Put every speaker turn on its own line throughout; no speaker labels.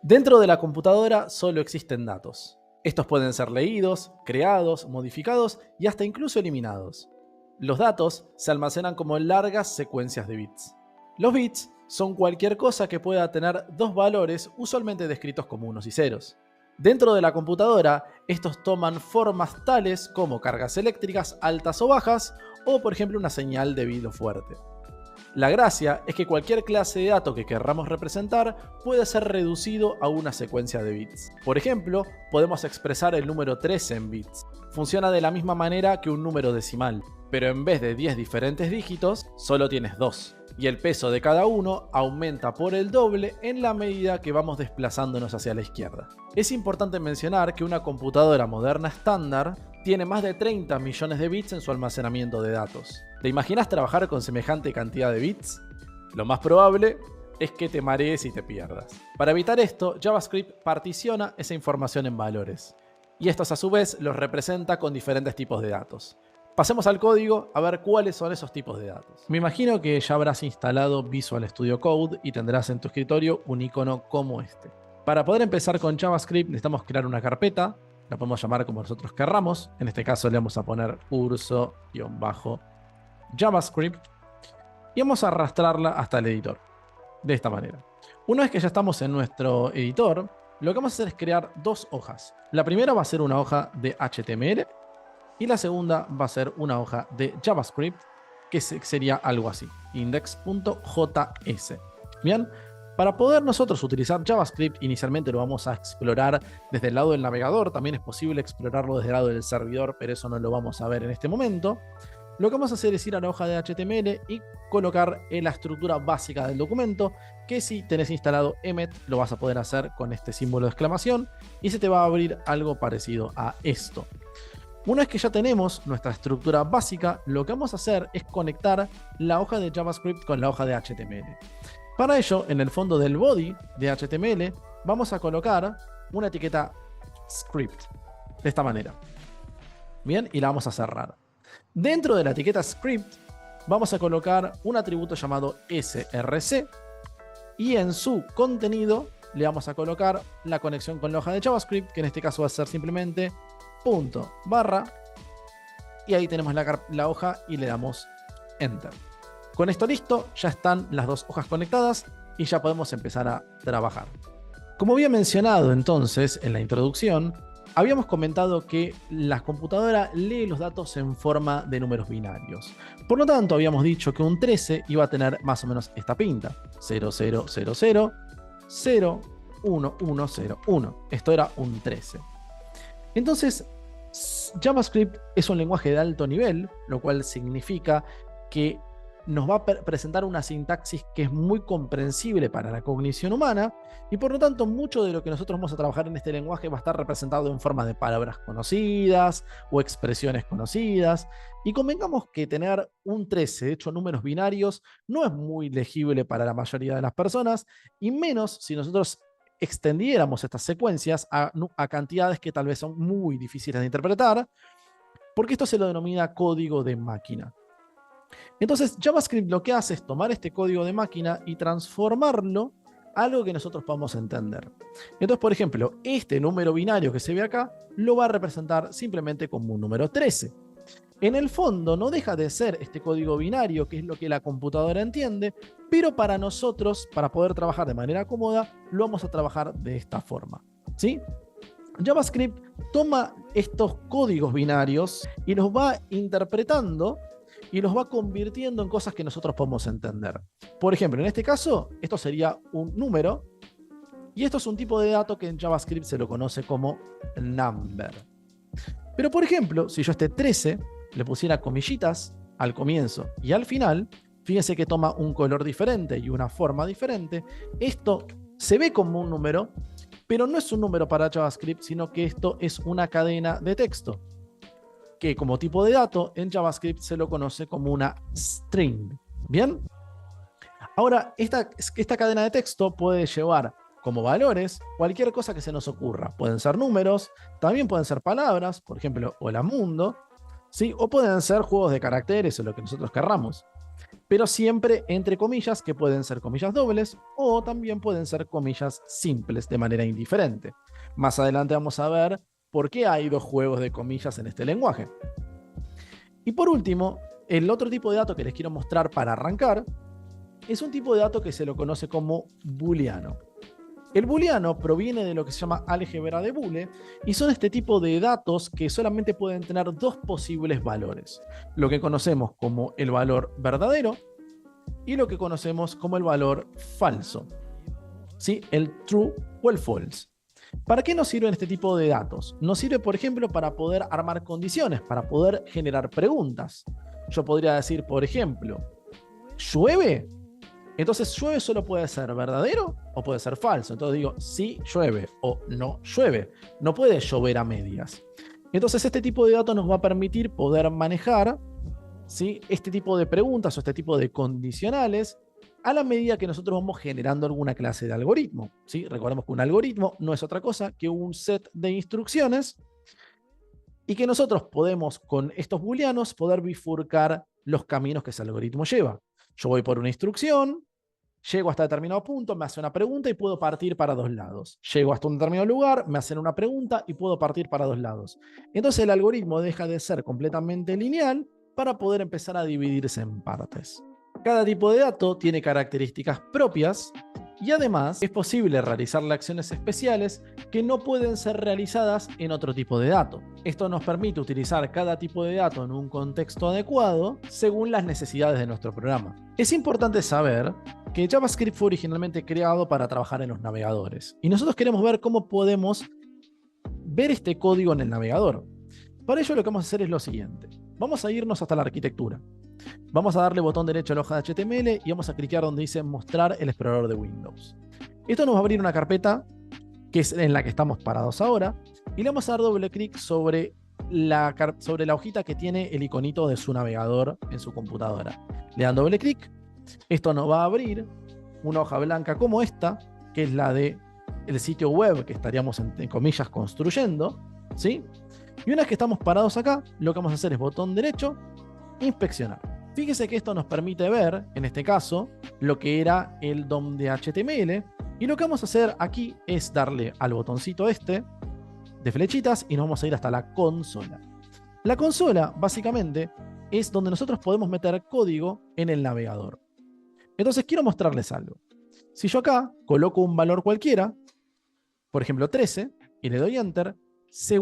Dentro de la computadora solo existen datos. Estos pueden ser leídos, creados, modificados y hasta incluso eliminados. Los datos se almacenan como largas secuencias de bits. Los bits son cualquier cosa que pueda tener dos valores usualmente descritos como unos y ceros. Dentro de la computadora, estos toman formas tales como cargas eléctricas altas o bajas o por ejemplo una señal de vibro fuerte. La gracia es que cualquier clase de dato que querramos representar puede ser reducido a una secuencia de bits. Por ejemplo, podemos expresar el número 13 en bits. Funciona de la misma manera que un número decimal, pero en vez de 10 diferentes dígitos, solo tienes 2. Y el peso de cada uno aumenta por el doble en la medida que vamos desplazándonos hacia la izquierda. Es importante mencionar que una computadora moderna estándar tiene más de 30 millones de bits en su almacenamiento de datos. ¿Te imaginas trabajar con semejante cantidad de bits? Lo más probable es que te marees y te pierdas. Para evitar esto, JavaScript particiona esa información en valores. Y estos a su vez los representa con diferentes tipos de datos. Pasemos al código a ver cuáles son esos tipos de datos. Me imagino que ya habrás instalado Visual Studio Code y tendrás en tu escritorio un icono como este. Para poder empezar con JavaScript necesitamos crear una carpeta. La podemos llamar como nosotros querramos. En este caso le vamos a poner curso-javascript y vamos a arrastrarla hasta el editor. De esta manera. Una vez que ya estamos en nuestro editor, lo que vamos a hacer es crear dos hojas. La primera va a ser una hoja de HTML y la segunda va a ser una hoja de JavaScript, que sería algo así, index.js. Bien. Para poder nosotros utilizar JavaScript, inicialmente lo vamos a explorar desde el lado del navegador. También es posible explorarlo desde el lado del servidor, pero eso no lo vamos a ver en este momento. Lo que vamos a hacer es ir a la hoja de HTML y colocar en la estructura básica del documento, que si tenés instalado Emmet, lo vas a poder hacer con este símbolo de exclamación y se te va a abrir algo parecido a esto. Una vez que ya tenemos nuestra estructura básica, lo que vamos a hacer es conectar la hoja de JavaScript con la hoja de HTML. Para ello, en el fondo del body de HTML, vamos a colocar una etiqueta script, de esta manera. Bien, y la vamos a cerrar. Dentro de la etiqueta script, vamos a colocar un atributo llamado src, y en su contenido le vamos a colocar la conexión con la hoja de JavaScript, que en este caso va a ser simplemente punto barra, y ahí tenemos la hoja y le damos enter. Con esto listo, ya están las dos hojas conectadas y ya podemos empezar a trabajar. Como había mencionado entonces en la introducción, habíamos comentado que la computadora lee los datos en forma de números binarios. Por lo tanto, habíamos dicho que un 13 iba a tener más o menos esta pinta. 0000 01101. Esto era un 13. Entonces, JavaScript es un lenguaje de alto nivel, lo cual significa que nos va a presentar una sintaxis que es muy comprensible para la cognición humana y por lo tanto mucho de lo que nosotros vamos a trabajar en este lenguaje va a estar representado en forma de palabras conocidas o expresiones conocidas, y convengamos que tener un 13 hecho números binarios no es muy legible para la mayoría de las personas, y menos si nosotros extendiéramos estas secuencias a cantidades que tal vez son muy difíciles de interpretar, porque esto se lo denomina código de máquina. Entonces JavaScript lo que hace es tomar este código de máquina y transformarlo a algo que nosotros podamos entender. Entonces, por ejemplo, este número binario que se ve acá lo va a representar simplemente como un número 13. En el fondo no deja de ser este código binario, que es lo que la computadora entiende, pero para nosotros, para poder trabajar de manera cómoda, lo vamos a trabajar de esta forma, ¿sí? JavaScript toma estos códigos binarios y los va interpretando y los va convirtiendo en cosas que nosotros podemos entender. Por ejemplo, en este caso, esto sería un número, y esto es un tipo de dato que en JavaScript se lo conoce como number. Pero por ejemplo, si yo este 13 le pusiera comillitas al comienzo y al final, fíjense que toma un color diferente y una forma diferente. Esto se ve como un número, pero no es un número para JavaScript, sino que esto es una cadena de texto, que como tipo de dato en JavaScript se lo conoce como una string. ¿Bien? Ahora, esta cadena de texto puede llevar como valores cualquier cosa que se nos ocurra. Pueden ser números, también pueden ser palabras, por ejemplo, hola mundo, ¿sí? O pueden ser juegos de caracteres o lo que nosotros querramos. pero siempre entre comillas, que pueden ser comillas dobles o también pueden ser comillas simples de manera indiferente. Más adelante vamos a ver por qué hay dos juegos de comillas en este lenguaje. Y por último, el otro tipo de dato que les quiero mostrar para arrancar es un tipo de dato que se lo conoce como booleano. El booleano proviene de lo que se llama álgebra de Boole y son este tipo de datos que solamente pueden tener dos posibles valores. Lo que conocemos como el valor verdadero y lo que conocemos como el valor falso. ¿Sí? El true o el false. ¿Para qué nos sirven este tipo de datos? Nos sirve, por ejemplo, para poder armar condiciones, para poder generar preguntas. Yo podría decir, por ejemplo, ¿llueve? Entonces, llueve solo puede ser verdadero o puede ser falso. Entonces digo, sí llueve o no llueve. No puede llover a medias. Entonces, este tipo de datos nos va a permitir poder manejar, ¿sí?, este tipo de preguntas o este tipo de condicionales a la medida que nosotros vamos generando alguna clase de algoritmo. ¿Sí? Recordemos que un algoritmo no es otra cosa que un set de instrucciones y que nosotros podemos, con estos booleanos, poder bifurcar los caminos que ese algoritmo lleva. Yo voy por una instrucción, llego hasta determinado punto, me hace una pregunta y puedo partir para dos lados. Llego hasta un determinado lugar, me hacen una pregunta y puedo partir para dos lados. Entonces el algoritmo deja de ser completamente lineal para poder empezar a dividirse en partes. Cada tipo de dato tiene características propias y además es posible realizarle acciones especiales que no pueden ser realizadas en otro tipo de dato. Esto nos permite utilizar cada tipo de dato en un contexto adecuado según las necesidades de nuestro programa. Es importante saber que JavaScript fue originalmente creado para trabajar en los navegadores y nosotros queremos ver cómo podemos ver este código en el navegador. Para ello lo que vamos a hacer es lo siguiente. Vamos a irnos hasta la arquitectura. Vamos a darle botón derecho a la hoja de HTML y vamos a clicar donde dice mostrar el explorador de Windows. Esto nos va a abrir una carpeta que es en la que estamos parados ahora y le vamos a dar doble clic sobre la hojita que tiene el iconito de su navegador en su computadora. Le dan doble clic. Esto nos va a abrir una hoja blanca como esta, que es la de el sitio web que estaríamos en comillas construyendo, ¿sí? Y una vez que estamos parados acá, lo que vamos a hacer es botón derecho, inspeccionar. Fíjese que esto nos permite ver, en este caso, lo que era el DOM de HTML. Y lo que vamos a hacer aquí es darle al botoncito este de flechitas y nos vamos a ir hasta la consola. La consola, básicamente, es donde nosotros podemos meter código en el navegador. Entonces quiero mostrarles algo. Si yo acá coloco un valor cualquiera, por ejemplo 13, y le doy Enter, se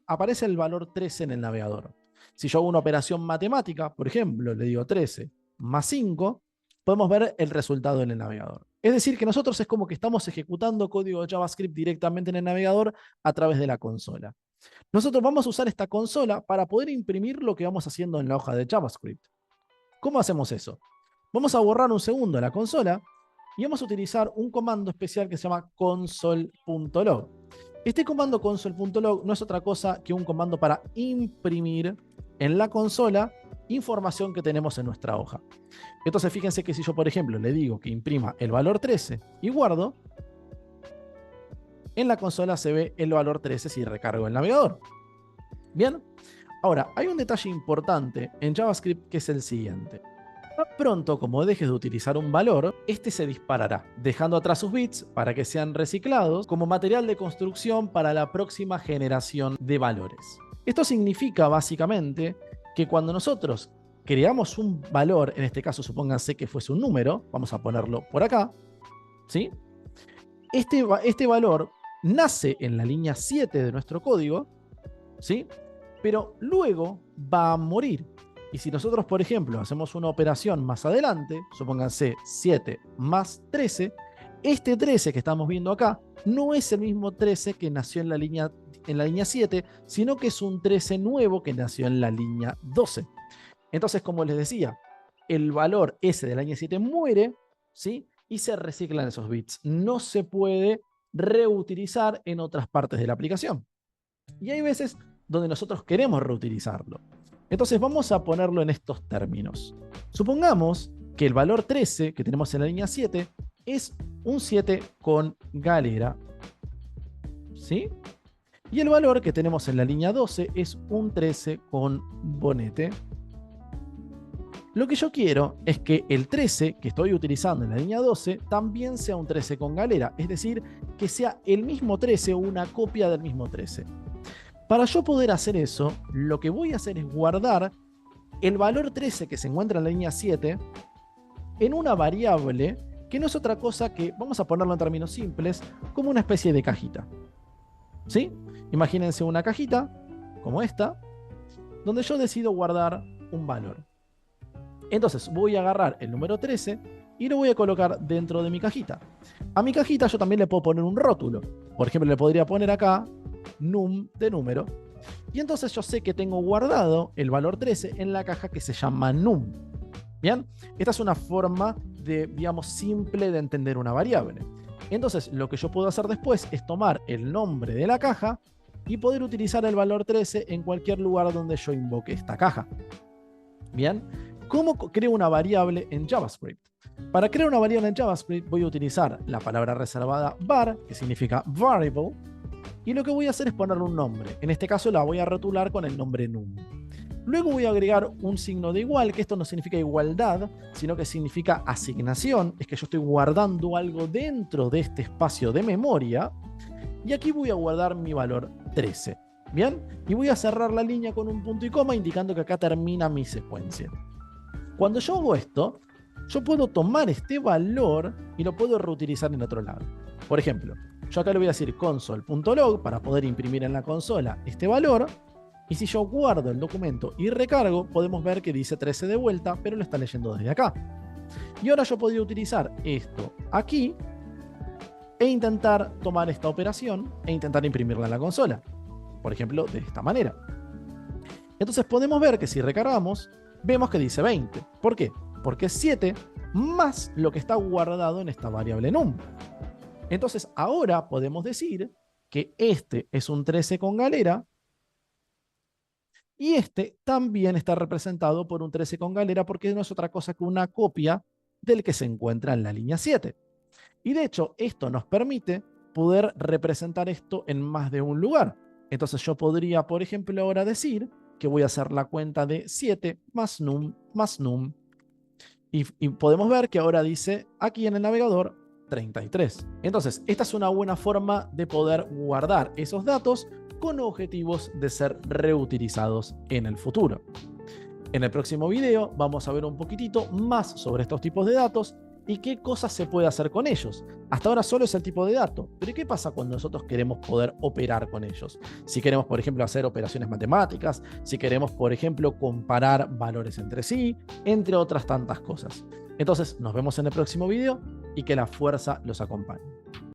aparece el valor 13 en el navegador. Si yo hago una operación matemática, por ejemplo, le digo 13 más 5, podemos ver el resultado en el navegador. Es decir, que nosotros es como que estamos ejecutando código de JavaScript directamente en el navegador a través de la consola. Nosotros vamos a usar esta consola para poder imprimir lo que vamos haciendo en la hoja de JavaScript. ¿Cómo hacemos eso? Vamos a borrar un segundo la consola y vamos a utilizar un comando especial que se llama console.log. Este comando console.log no es otra cosa que un comando para imprimir en la consola información que tenemos en nuestra hoja. Entonces fíjense que si yo, por ejemplo, le digo que imprima el valor 13 y guardo, en la consola se ve el valor 13 si recargo el navegador. Bien, ahora hay un detalle importante en JavaScript que es el siguiente. Tan pronto como dejes de utilizar un valor, este se disparará, dejando atrás sus bits para que sean reciclados como material de construcción para la próxima generación de valores. Esto significa básicamente que cuando nosotros creamos un valor, en este caso supónganse que fuese un número, vamos a ponerlo por acá, ¿sí? Este valor nace en la línea 7 de nuestro código, ¿sí? Pero luego va a morir. Y si nosotros, por ejemplo, hacemos una operación más adelante, supónganse 7 más 13, este 13 que estamos viendo acá no es el mismo 13 que nació en la línea 7, sino que es un 13 nuevo que nació en la línea 12. Entonces, como les decía, el valor ese de la línea 7 muere, ¿sí? Y se reciclan esos bits. No se puede reutilizar en otras partes de la aplicación. Y hay veces donde nosotros queremos reutilizarlo. Entonces vamos a ponerlo en estos términos. Supongamos que el valor 13 que tenemos en la línea 7 es un 7 con galera, ¿sí? Y el valor que tenemos en la línea 12 es un 13 con bonete. Lo que yo quiero es que el 13 que estoy utilizando en la línea 12 también sea un 13 con galera, es decir, que sea el mismo 13 o una copia del mismo 13. Para yo poder hacer eso, lo que voy a hacer es guardar el valor 13 que se encuentra en la línea 7 en una variable que no es otra cosa que, vamos a ponerlo en términos simples, como una especie de cajita. ¿Sí? Imagínense una cajita como esta, donde yo decido guardar un valor. Entonces voy a agarrar el número 13 y lo voy a colocar dentro de mi cajita. A mi cajita yo también le puedo poner un rótulo. Por ejemplo, le podría poner acá num de número. Y entonces yo sé que tengo guardado el valor 13 en la caja que se llama num. Bien, esta es una forma de, digamos, simple de entender una variable. Entonces, lo que yo puedo hacer después es tomar el nombre de la caja y poder utilizar el valor 13 en cualquier lugar donde yo invoque esta caja. Bien, ¿cómo creo una variable en JavaScript? Para crear una variable en JavaScript voy a utilizar la palabra reservada var, que significa variable, y lo que voy a hacer es ponerle un nombre. En este caso la voy a rotular con el nombre num. Luego voy a agregar un signo de igual, que esto no significa igualdad, sino que significa asignación. Es que yo estoy guardando algo dentro de este espacio de memoria. Y aquí voy a guardar mi valor 13. ¿Bien? Y voy a cerrar la línea con un punto y coma, indicando que acá termina mi secuencia. Cuando yo hago esto, yo puedo tomar este valor y lo puedo reutilizar en otro lado. Por ejemplo, yo acá le voy a decir console.log para poder imprimir en la consola este valor. Y si yo guardo el documento y recargo, podemos ver que dice 13 de vuelta, pero lo está leyendo desde acá. Y ahora yo podría utilizar esto aquí e intentar tomar esta operación e intentar imprimirla en la consola. Por ejemplo, de esta manera. Entonces podemos ver que si recargamos, vemos que dice 20. ¿Por qué? Porque es 7 más lo que está guardado en esta variable num. Entonces ahora podemos decir que este es un 13 con galera y este también está representado por un 13 con galera porque no es otra cosa que una copia del que se encuentra en la línea 7. Y de hecho, esto nos permite poder representar esto en más de un lugar. Entonces yo podría, por ejemplo, ahora decir que voy a hacer la cuenta de 7 más num más num. Y podemos ver que ahora dice aquí en el navegador 33. Entonces, esta es una buena forma de poder guardar esos datos con objetivos de ser reutilizados en el futuro. En el próximo video vamos a ver un poquitito más sobre estos tipos de datos y qué cosas se puede hacer con ellos. Hasta ahora solo es el tipo de dato, pero ¿qué pasa cuando nosotros queremos poder operar con ellos? Si queremos, por ejemplo, hacer operaciones matemáticas, si queremos, por ejemplo, comparar valores entre sí, entre otras tantas cosas. Entonces, nos vemos en el próximo video y que la fuerza los acompañe.